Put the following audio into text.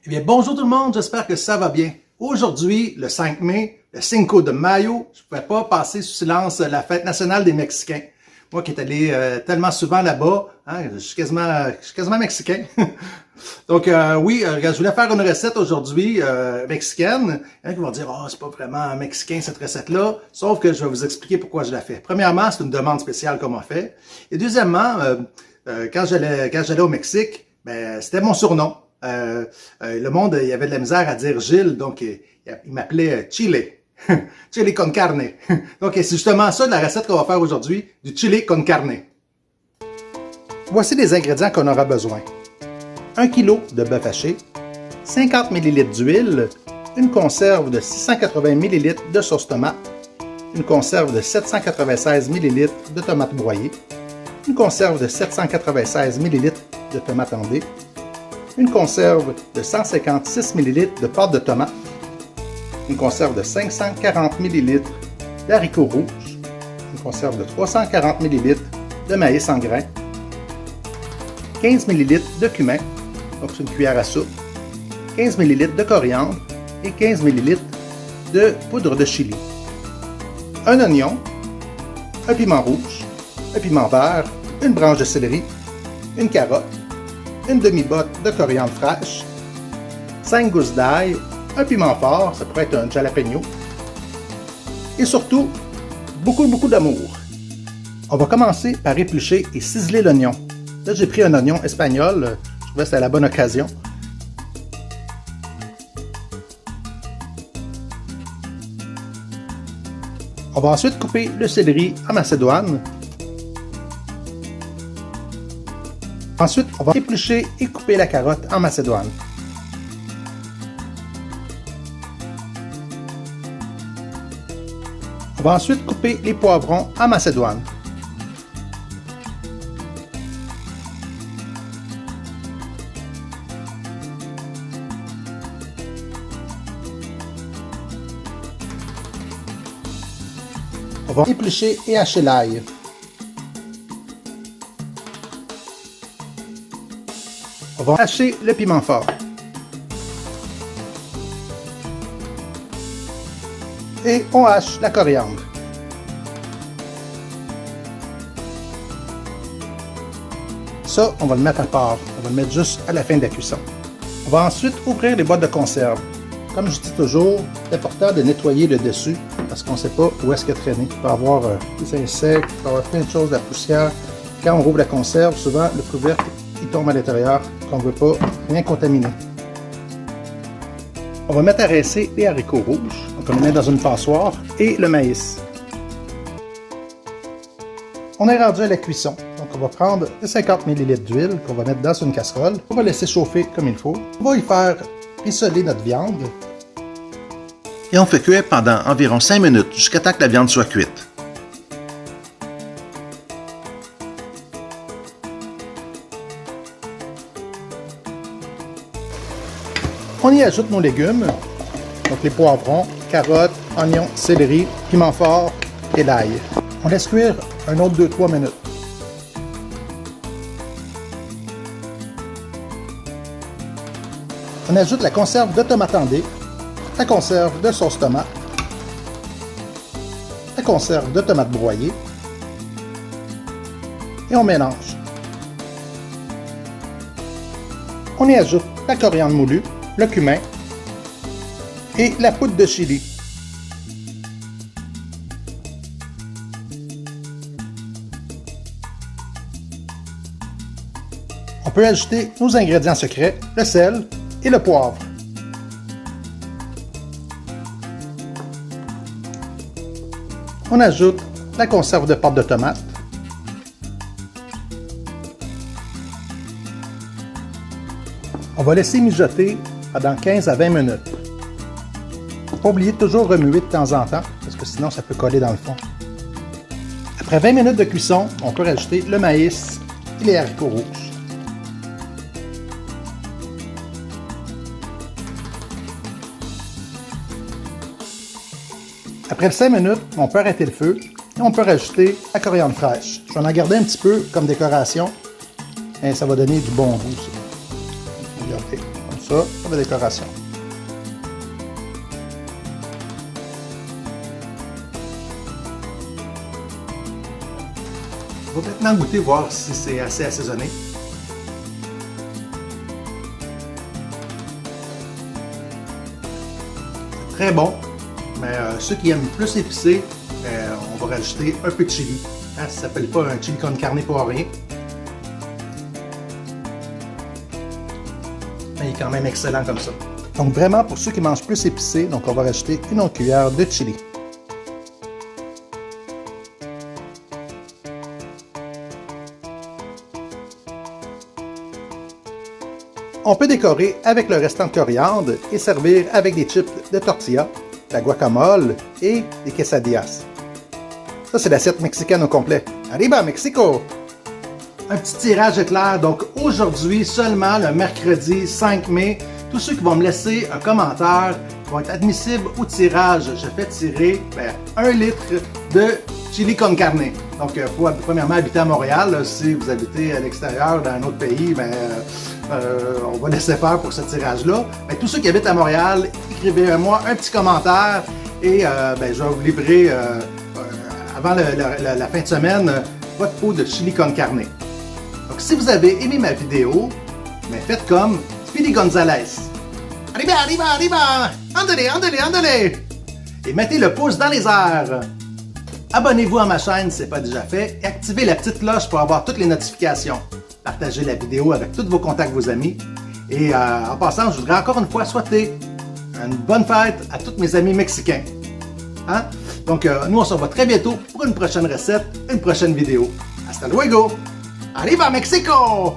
Eh bien, bonjour tout le monde, j'espère que ça va bien. Aujourd'hui, le 5 mai, le Cinco de Mayo, je ne pouvais pas passer sous silence la fête nationale des Mexicains. Moi qui est allé tellement souvent là-bas, hein, je suis quasiment mexicain. Donc oui, je voulais faire une recette aujourd'hui mexicaine. Il y en a qui vont dire « Oh, c'est pas vraiment mexicain cette recette-là », sauf que je vais vous expliquer pourquoi je la fais. Premièrement, c'est une demande spéciale qu'on m'a fait. Et deuxièmement, quand j'allais au Mexique, ben, c'était mon surnom. Le monde, il y avait de la misère à dire Gilles, donc il m'appelait Chile. Chile con carne. Donc c'est justement ça la recette qu'on va faire aujourd'hui, du chili con carne. Voici les ingrédients qu'on aura besoin. 1 kg de bœuf haché, 50 ml d'huile, une conserve de 680 ml de sauce tomate, une conserve de 796 ml de tomates broyées, une conserve de 796 ml de tomates en dés, une conserve de 156 ml de pâte de tomate, une conserve de 540 ml d'haricots rouges, une conserve de 340 ml de maïs en grains, 15 ml de cumin, donc c'est une cuillère à soupe, 15 ml de coriandre et 15 ml de poudre de chili, un oignon, un piment rouge, un piment vert, une branche de céleri, une carotte, une demi-botte de coriandre fraîche, 5 gousses d'ail, un piment fort, ça pourrait être un jalapeno, et surtout, beaucoup d'amour. On va commencer par éplucher et ciseler l'oignon. Là, j'ai pris un oignon espagnol, je trouvais que c'était la bonne occasion. On va ensuite couper le céleri en macédoine. Ensuite, on va éplucher et couper la carotte en macédoine. On va ensuite couper les poivrons en macédoine. On va éplucher et hacher l'ail. On va hacher le piment fort. Et on hache la coriandre. Ça, on va le mettre à part. On va le mettre juste à la fin de la cuisson. On va ensuite ouvrir les boîtes de conserve. Comme je dis toujours, c'est important de nettoyer le dessus parce qu'on ne sait pas où est-ce qu'il a traîné. Il peut y avoir des insectes, il peut y avoir plein de choses, de la poussière. Quand on rouvre la conserve, souvent le couvercle il tombe à l'intérieur, qu'on ne veut pas rien contaminer. On va mettre à rincer les haricots rouges. Donc on les met dans une passoire et le maïs. On est rendu à la cuisson. Donc on va prendre 50 ml d'huile qu'on va mettre dans une casserole. On va laisser chauffer comme il faut. On va y faire rissoler notre viande. Et on fait cuire pendant environ 5 minutes jusqu'à temps que la viande soit cuite. On y ajoute nos légumes, donc les poivrons, carottes, oignons, céleri, piment fort et l'ail. On laisse cuire un autre 2-3 minutes. On ajoute la conserve de tomates en dés, la conserve de sauce tomate, la conserve de tomates broyées et on mélange. On y ajoute la coriandre moulue, le cumin et la poudre de chili. On peut ajouter nos ingrédients secrets, le sel et le poivre. On ajoute la conserve de pâte de tomate. On va laisser mijoter pendant 15 à 20 minutes. Il ne faut pas oublier de toujours remuer de temps en temps, parce que sinon ça peut coller dans le fond. Après 20 minutes de cuisson, on peut rajouter le maïs et les haricots rouges. Après 5 minutes, on peut arrêter le feu et on peut rajouter la coriandre fraîche. Je vais en garder un petit peu comme décoration et ça va donner du bon goût. Regardez, comme ça pour la décoration. On va maintenant goûter, voir si c'est assez assaisonné. C'est très bon, mais ceux qui aiment plus épicé, on va rajouter un peu de chili. Hein, ça ne s'appelle pas un chili con carne pour rien. Mais il est quand même excellent comme ça. Donc vraiment, pour ceux qui mangent plus épicé, donc on va rajouter une autre cuillère de chili. On peut décorer avec le restant de coriandre et servir avec des chips de tortilla, la guacamole et des quesadillas. Ça, c'est l'assiette mexicaine au complet. Arriba, Mexico! Un petit tirage éclair. Donc aujourd'hui, seulement le mercredi 5 mai, tous ceux qui vont me laisser un commentaire vont être admissibles au tirage. Je fais tirer 1 litre de chili con carne. Donc, pour premièrement habiter à Montréal, là, si vous habitez à l'extérieur d'un autre pays, on va laisser faire pour ce tirage-là. Mais tous ceux qui habitent à Montréal, écrivez-moi un petit commentaire et je vais vous livrer avant la fin de semaine votre pot de chili con carne. Donc, si vous avez aimé ma vidéo, faites comme Speedy Gonzalez. Arriba, arriba, arriba! Andale, andale, andale! Et mettez le pouce dans les airs. Abonnez-vous à ma chaîne si ce n'est pas déjà fait et activez la petite cloche pour avoir toutes les notifications. Partagez la vidéo avec tous vos contacts, vos amis. Et en passant, je voudrais encore une fois souhaiter une bonne fête à tous mes amis mexicains. Hein? Donc, nous, on se revoit très bientôt pour une prochaine recette, une prochaine vidéo. Hasta luego! Arriba Mexico!